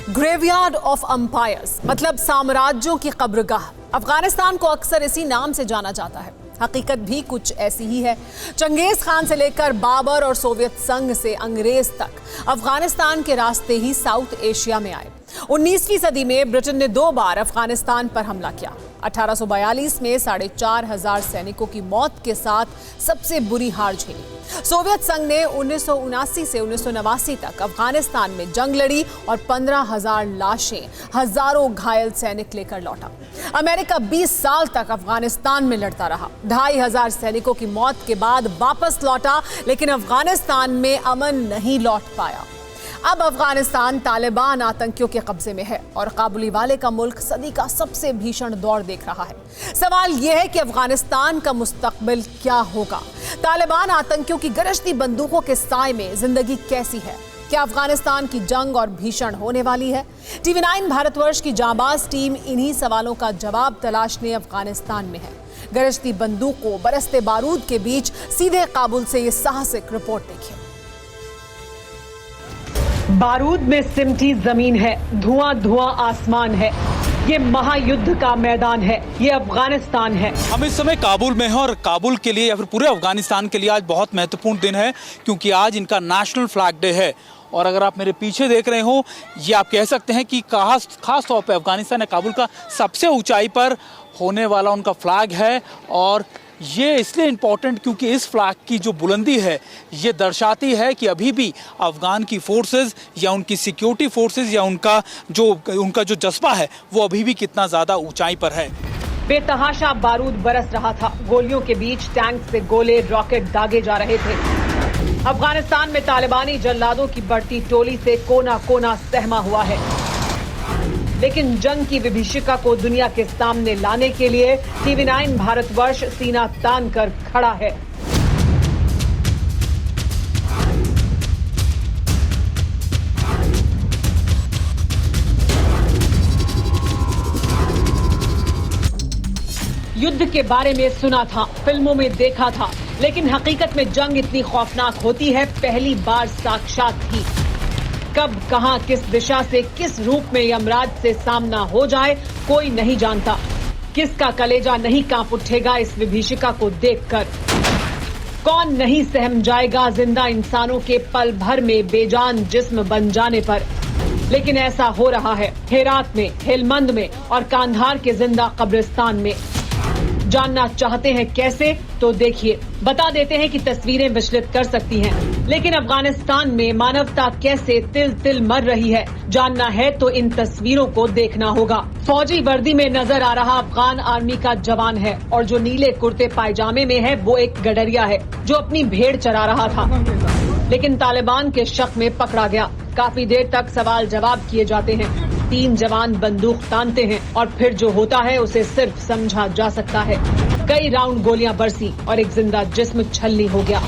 Graveyard of umpires मतलब साम्राज्यों की कब्रगाह। अफगानिस्तान को अक्सर इसी नाम से जाना जाता है। हकीकत भी कुछ ऐसी ही है। चंगेज खान से लेकर बाबर और सोवियत संघ से अंग्रेज तक अफगानिस्तान के रास्ते ही साउथ एशिया में आए। 19वीं सदी में ब्रिटेन ने 2 बार अफगानिस्तान पर हमला किया। 1842 में 4,500 सैनिकों की मौत के साथ सबसे बुरी हार झेली। सोवियत संघ ने 1979 से 1989 तक अफगानिस्तान में जंग लड़ी और 15,000 लाशें, हजारों घायल सैनिक लेकर लौटा। अमेरिका 20 साल तक अफगानिस्तान में लड़ता रहा। 2,500 सैनिकों की मौत के बाद वापस लौटा, लेकिन अफगानिस्तान में अमन नहीं लौट पाया। अब अफगानिस्तान तालिबान आतंकियों के कब्जे में है और काबुली वाले का मुल्क सदी का सबसे भीषण दौर देख रहा है। सवाल यह है कि अफगानिस्तान का मुस्तकबिल क्या होगा? तालिबान आतंकियों की गरजती बंदूकों के साए में जिंदगी कैसी है? क्या अफगानिस्तान की जंग और भीषण होने वाली है? TV9 भारतवर्ष की जांबाज टीम इन्हीं सवालों का जवाब तलाशने अफगानिस्तान में है। गरजती बंदूकों, बरसते बारूद के बीच सीधे काबुल से ये साहसिक रिपोर्ट देखिए। बारूद में सिमटी जमीन है, धुआं धुआं आसमान है। ये महायुद्ध का मैदान है, ये अफगानिस्तान है। हम इस समय काबुल में हैं और काबुल के लिए या फिर पूरे अफगानिस्तान के लिए आज बहुत महत्वपूर्ण दिन है, क्योंकि आज इनका नेशनल फ्लैग डे है। और अगर आप मेरे पीछे देख रहे हो, ये आप कह सकते हैं कि खास तौर पे अफगानिस्तान या काबुल का सबसे ऊंचाई पर होने वाला उनका फ्लैग है। और ये इसलिए इम्पॉर्टेंट क्योंकि इस फ्लैग की जो बुलंदी है ये दर्शाती है कि अभी भी अफगान की फोर्सेस या उनकी सिक्योरिटी फोर्सेस या उनका जो जज्बा है वो अभी भी कितना ज़्यादा ऊंचाई पर है। बेतहाशा बारूद बरस रहा था। गोलियों के बीच टैंक से गोले, रॉकेट दागे जा रहे थे। अफगानिस्तान में तालिबानी जल्लादों की बढ़ती टोली से कोना कोना सहमा हुआ है, लेकिन जंग की विभीषिका को दुनिया के सामने लाने के लिए TV9 भारतवर्ष सीना तान कर खड़ा है। युद्ध के बारे में सुना था, फिल्मों में देखा था, लेकिन हकीकत में जंग इतनी खौफनाक होती है पहली बार साक्षात ही। कब, कहां, किस दिशा से, किस रूप में यमराज से सामना हो जाए कोई नहीं जानता। किसका कलेजा नहीं कांप उठेगा इस विभीषिका को देखकर? कौन नहीं सहम जाएगा जिंदा इंसानों के पल भर में बेजान जिस्म बन जाने पर? लेकिन ऐसा हो रहा है हेरात में, हेलमंद में और कांधार के जिंदा कब्रिस्तान में। जानना चाहते हैं कैसे? तो देखिए, बता देते हैं कि तस्वीरें विचलित कर सकती हैं, लेकिन अफगानिस्तान में मानवता कैसे तिल तिल मर रही है जानना है तो इन तस्वीरों को देखना होगा। फौजी वर्दी में नजर आ रहा अफगान आर्मी का जवान है और जो नीले कुर्ते पायजामे में है वो एक गडरिया है जो अपनी भेड़ चरा रहा था, लेकिन तालिबान के शक में पकड़ा गया। काफी देर तक सवाल जवाब किए जाते हैं। 3 जवान बंदूक तानते हैं और फिर जो होता है उसे सिर्फ समझा जा सकता है। कई राउंड गोलियां बरसी और एक जिंदा जिस्म छलनी हो गया।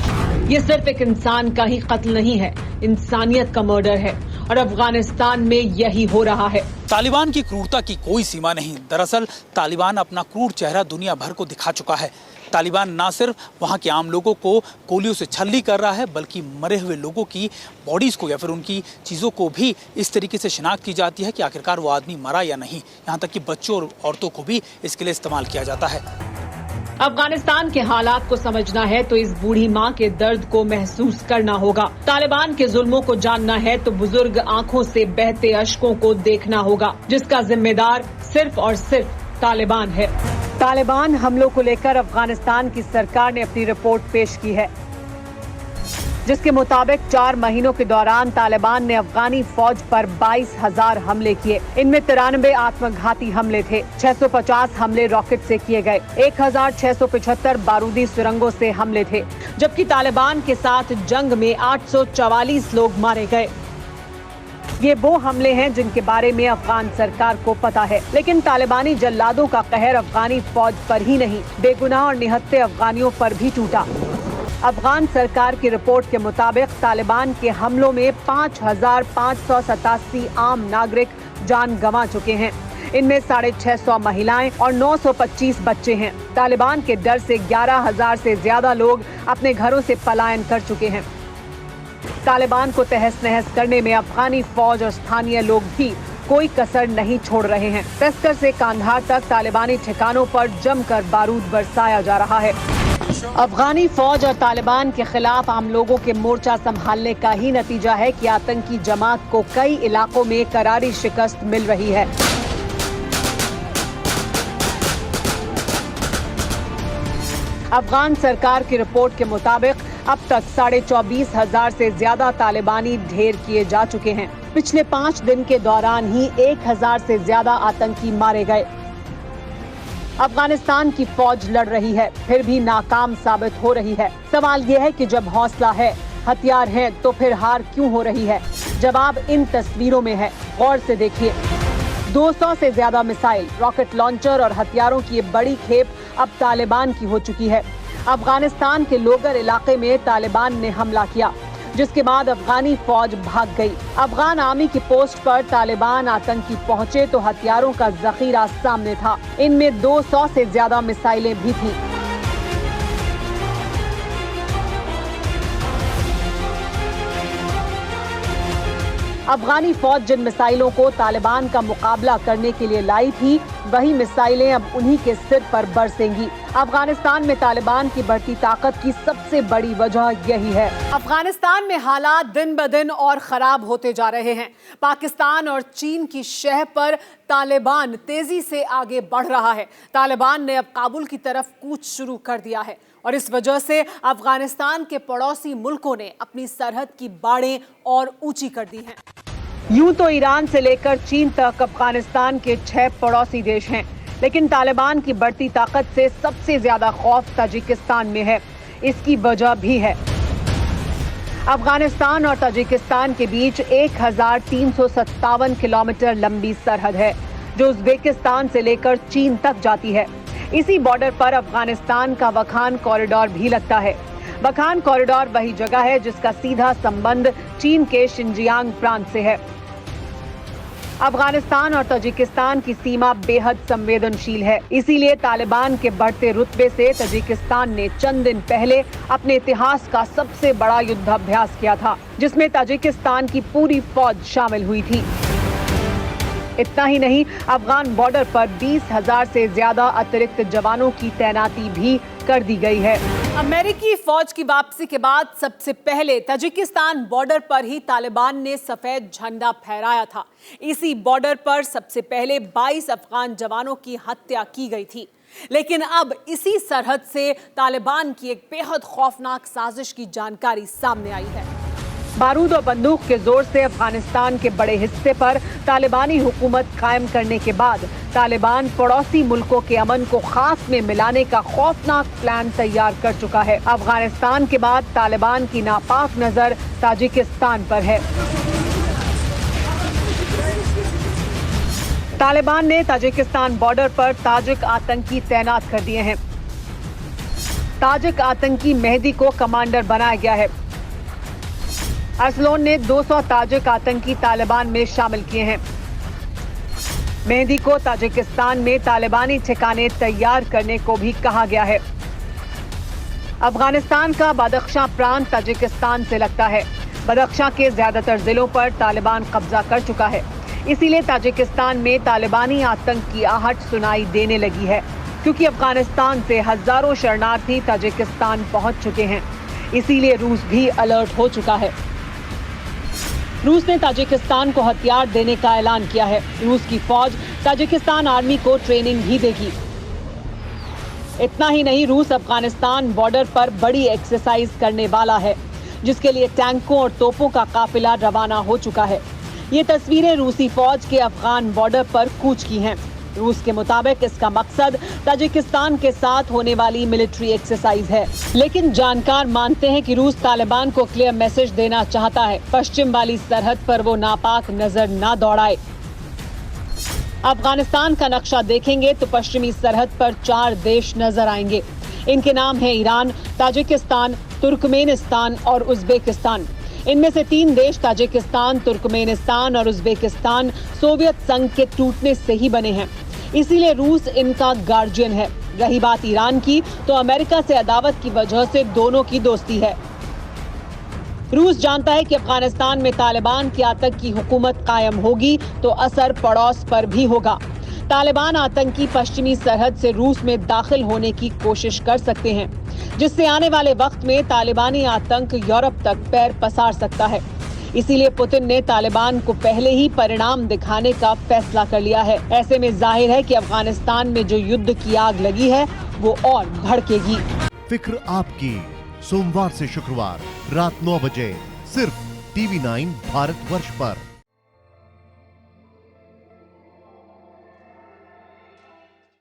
ये सिर्फ एक इंसान का ही कत्ल नहीं है, इंसानियत का मर्डर है और अफगानिस्तान में यही हो रहा है। तालिबान की क्रूरता की कोई सीमा नहीं। दरअसल तालिबान अपना क्रूर चेहरा दुनिया भर को दिखा चुका है। तालिबान ना सिर्फ वहाँ के आम लोगों को गोलियों से छलनी कर रहा है, बल्कि मरे हुए लोगों की बॉडीज़ को या फिर उनकी चीज़ों को भी इस तरीके से शिनाख्त की जाती है कि आखिरकार वो आदमी मरा या नहीं। यहाँ तक कि बच्चों और औरतों को भी इसके लिए इस्तेमाल किया जाता है। अफगानिस्तान के हालात को समझना है तो इस बूढ़ी माँ के दर्द को महसूस करना होगा। तालिबान के जुल्मों को जानना है तो बुजुर्ग आंखों से बहते अश्कों को देखना होगा, जिसका जिम्मेदार सिर्फ और सिर्फ तालिबान है। तालिबान हमलों को लेकर अफगानिस्तान की सरकार ने अपनी रिपोर्ट पेश की है, जिसके मुताबिक 4 महीनों के दौरान तालिबान ने अफगानी फौज पर 22,000 हमले किए। इनमें 93 आत्मघाती हमले थे, 650 हमले रॉकेट से किए गए, 1,675 बारूदी सुरंगों से हमले थे, जबकि तालिबान के साथ जंग में 844 लोग मारे गए। ये वो हमले हैं जिनके बारे में अफगान सरकार को पता है, लेकिन तालिबानी जल्लादों का कहर अफगानी फौज पर ही नहीं, बेगुनाह और निहत्थे अफगानियों पर भी टूटा। अफगान सरकार की रिपोर्ट के मुताबिक तालिबान के हमलों में 5,587 आम नागरिक जान गंवा चुके हैं। इनमें 650 महिलाएं और 925 बच्चे हैं। तालिबान के डर से 11,000 से ज्यादा लोग अपने घरों से पलायन कर चुके हैं। तालिबान को तहस नहस करने में अफगानी फौज और स्थानीय लोग भी कोई कसर नहीं छोड़ रहे हैं। तस्कर से कांधार तक तालिबानी ठिकानों पर जमकर बारूद बरसाया जा रहा है। अफगानी फौज और तालिबान के खिलाफ आम लोगों के मोर्चा संभालने का ही नतीजा है कि आतंकी जमात को कई इलाकों में करारी शिकस्त मिल रही है। अफगान सरकार की रिपोर्ट के मुताबिक अब तक 24,500 से ज्यादा तालिबानी ढेर किए जा चुके हैं। पिछले 5 दिन के दौरान ही 1,000 से ज्यादा आतंकी मारे गए। अफगानिस्तान की फौज लड़ रही है, फिर भी नाकाम साबित हो रही है। सवाल यह है कि जब हौसला है, हथियार हैं, तो फिर हार क्यों हो रही है? जवाब इन तस्वीरों में है, गौर से देखिए। 200 से ज्यादा मिसाइल, रॉकेट लॉन्चर और हथियारों की ये बड़ी खेप अब तालिबान की हो चुकी है। अफगानिस्तान के लोगर इलाके में तालिबान ने हमला किया, जिसके बाद अफगानी फौज भाग गई। अफगान आर्मी की पोस्ट पर तालिबान आतंकी पहुंचे तो हथियारों का जखीरा सामने था। इनमें 200 से ज्यादा मिसाइलें भी थीं। अफगानी फौज जिन मिसाइलों को तालिबान का मुकाबला करने के लिए लाई थी, वही मिसाइलें अब उन्हीं के सिर पर बरसेंगी। अफगानिस्तान में तालिबान की बढ़ती ताकत की सबसे बड़ी वजह यही है। अफगानिस्तान में हालात दिन ब दिन और खराब होते जा रहे हैं। पाकिस्तान और चीन की शह पर तालिबान तेजी से आगे बढ़ रहा है। तालिबान ने अब काबुल की तरफ कूच शुरू कर दिया है और इस वजह से अफगानिस्तान के पड़ोसी मुल्कों ने अपनी सरहद की बाड़ें और ऊंची कर दी हैं। यूं तो ईरान से लेकर चीन तक अफगानिस्तान के 6 पड़ोसी देश हैं, लेकिन तालिबान की बढ़ती ताकत से सबसे ज्यादा खौफ ताजिकिस्तान में है। इसकी वजह भी है। अफगानिस्तान और ताजिकिस्तान के बीच 1357 किलोमीटर लंबी सरहद है, जो उज़्बेकिस्तान से लेकर चीन तक जाती है। इसी बॉर्डर पर अफगानिस्तान का वखान कॉरिडोर भी लगता है। वखान कॉरिडोर वही जगह है जिसका सीधा संबंध चीन के शिनजियांग प्रांत से है। अफगानिस्तान और ताजिकिस्तान की सीमा बेहद संवेदनशील है, इसीलिए तालिबान के बढ़ते रुतबे से ताजिकिस्तान ने चंद दिन पहले अपने इतिहास का सबसे बड़ा युद्धाभ्यास किया था, जिसमें ताजिकिस्तान की पूरी फौज शामिल हुई थी। इतना ही नहीं, अफगान बॉर्डर पर 20,000 से ज्यादा अतिरिक्त जवानों की तैनाती भी कर दी गई है। अमेरिकी फौज की वापसी के बाद सबसे पहले ताजिकिस्तान बॉर्डर पर ही तालिबान ने सफेद झंडा फहराया था। इसी बॉर्डर पर सबसे पहले 22 अफगान जवानों की हत्या की गई थी। लेकिन अब इसी सरहद से तालिबान की एक बेहद खौफनाक साजिश की जानकारी सामने आई है। बारूद और बंदूक के जोर से अफगानिस्तान के बड़े हिस्से पर तालिबानी हुकूमत कायम करने के बाद तालिबान पड़ोसी मुल्कों के अमन को खास में मिलाने का खौफनाक प्लान तैयार कर चुका है। अफगानिस्तान के बाद तालिबान की नापाक नजर ताजिकिस्तान पर है। तालिबान ने ताजिकिस्तान बॉर्डर पर ताजिक आतंकी तैनात कर दिए हैं। ताजिक आतंकी मेहदी को कमांडर बनाया गया है। अरसलोन ने 200 ताजिक आतंकी तालिबान में शामिल किए हैं। मेहदी को ताजिकिस्तान में तालिबानी ठिकाने तैयार करने को भी कहा गया है। अफगानिस्तान का बदख्शां प्रांत ताजिकिस्तान से लगता है। बदख्शां के ज्यादातर जिलों पर तालिबान कब्जा कर चुका है, इसीलिए ताजिकिस्तान में तालिबानी आतंक की आहट सुनाई देने लगी है, क्योंकि अफगानिस्तान से हजारों शरणार्थी ताजिकिस्तान पहुंच चुके हैं। इसीलिए रूस भी अलर्ट हो चुका है। रूस ने ताजिकिस्तान को हथियार देने का ऐलान किया है। रूस की फौज ताजिकिस्तान आर्मी को ट्रेनिंग भी देगी। इतना ही नहीं, रूस अफगानिस्तान बॉर्डर पर बड़ी एक्सरसाइज करने वाला है, जिसके लिए टैंकों और तोपों का काफिला रवाना हो चुका है। ये तस्वीरें रूसी फौज के अफगान बॉर्डर पर कूच की हैं। रूस के मुताबिक इसका मकसद ताजिकिस्तान के साथ होने वाली मिलिट्री एक्सरसाइज है। लेकिन जानकार मानते हैं कि रूस तालिबान को क्लियर मैसेज देना चाहता है, पश्चिम वाली सरहद पर वो नापाक नजर ना दौड़ाए। अफगानिस्तान का नक्शा देखेंगे तो पश्चिमी सरहद पर 4 देश नजर आएंगे। इनके नाम है ईरान, ताजिकिस्तान, तुर्कमेनिस्तान और उज़्बेकिस्तान। इनमें से 3 देश ताजिकिस्तान, तुर्कमेनिस्तान और उज़्बेकिस्तान सोवियत संघ के टूटने से ही बने हैं, इसीलिए रूस इनका गार्जियन है। रही बात ईरान की, तो अमेरिका से अदावत की वजह से दोनों की दोस्ती है। रूस जानता है कि अफगानिस्तान में तालिबान की आतंक की हुकूमत कायम होगी तो असर पड़ोस पर भी होगा। तालिबान आतंकी पश्चिमी सरहद से रूस में दाखिल होने की कोशिश कर सकते हैं, जिससे आने वाले वक्त में तालिबानी आतंक यूरोप तक पैर पसार सकता है। इसीलिए पुतिन ने तालिबान को पहले ही परिणाम दिखाने का फैसला कर लिया है। ऐसे में जाहिर है कि अफगानिस्तान में जो युद्ध की आग लगी है वो और भड़केगी। फिक्र आपकी, सोमवार से शुक्रवार रात 9 बजे सिर्फ TV9 भारतवर्ष पर।